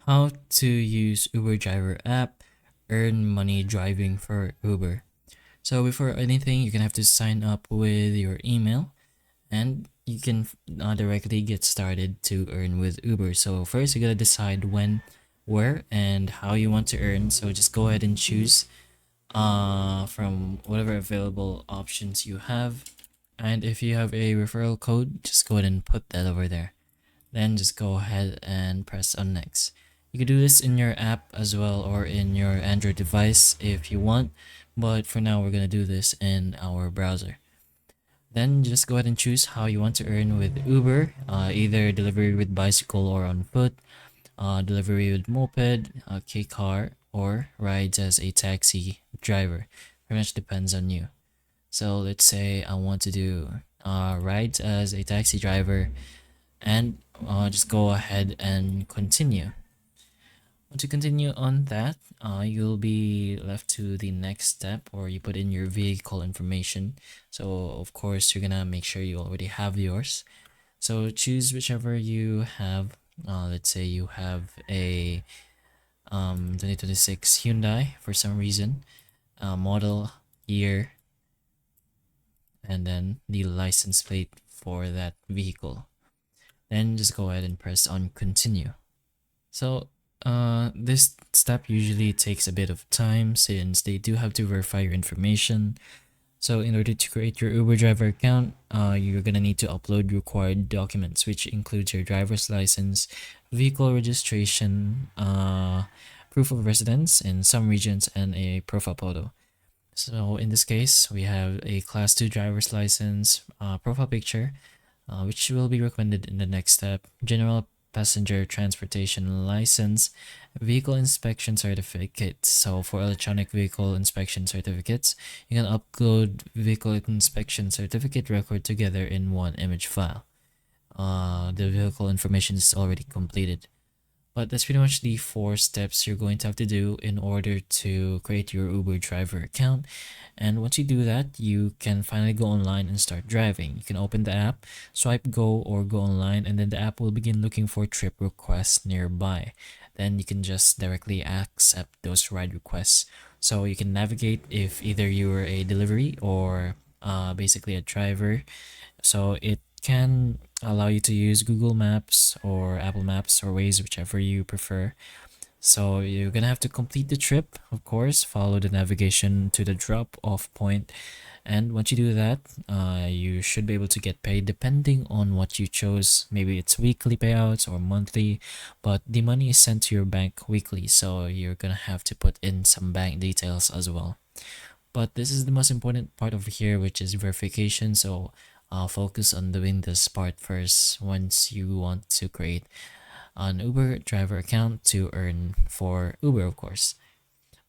How to use Uber driver app, earn money driving for Uber. So before anything, you're gonna have to sign up with your email, and you can directly get started to earn with Uber. So first, you gotta decide when, where, and how you want to earn. So just go ahead and choose from whatever available options you have. And if you have a referral code, just go ahead and put that over there. Then just go ahead and press on next. You can do this in your app as well or in your Android device if you want, but for now we're gonna do this in our browser. Then just go ahead and choose how you want to earn with Uber, either delivery with bicycle or on foot, delivery with moped, K-car, or rides as a taxi driver. Pretty much depends on you. So let's say I want to do rides as a taxi driver, and just go ahead and continue. Once you continue on that, you'll be left to the next step, or you put in your vehicle information. So of course you're gonna make sure you already have yours. So choose whichever you have. Let's say you have a 2026 Hyundai for some reason, model, year, and then the license plate for that vehicle. Then just go ahead and press on continue. So this step usually takes a bit of time since they do have to verify your information. So in order to create your Uber driver account, you're gonna need to upload required documents, which includes your driver's license, vehicle registration, proof of residence in some regions, and a profile photo. So in this case, we have a class 2 driver's license, profile picture, which will be recommended in the next step, general passenger transportation license, vehicle inspection certificate. So for electronic vehicle inspection certificates, you can upload vehicle inspection certificate record together in one image file. The vehicle information is already completed. But that's pretty much the 4 steps you're going to have to do in order to create your Uber driver account. And once you do that, you can finally go online and start driving. You can open the app, swipe go or go online, and then the app will begin looking for trip requests nearby. Then you can just directly accept those ride requests. So you can navigate if either you are a delivery or basically a driver. So it can allow you to use Google Maps or Apple Maps or Waze, whichever you prefer. So you're gonna have to complete the trip, of course, follow the navigation to the drop off point, and once you do that, you should be able to get paid depending on what you chose. Maybe it's weekly payouts or monthly, but the money is sent to your bank weekly, so you're gonna have to put in some bank details as well. But this is the most important part over here, which is verification. So I'll focus on doing this part first once you want to create an Uber driver account to earn for Uber, of course.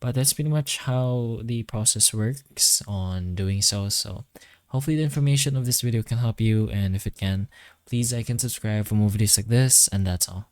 But that's pretty much how the process works on doing so. So hopefully the information of this video can help you, and if it can, please like and subscribe for more videos like this, and that's all.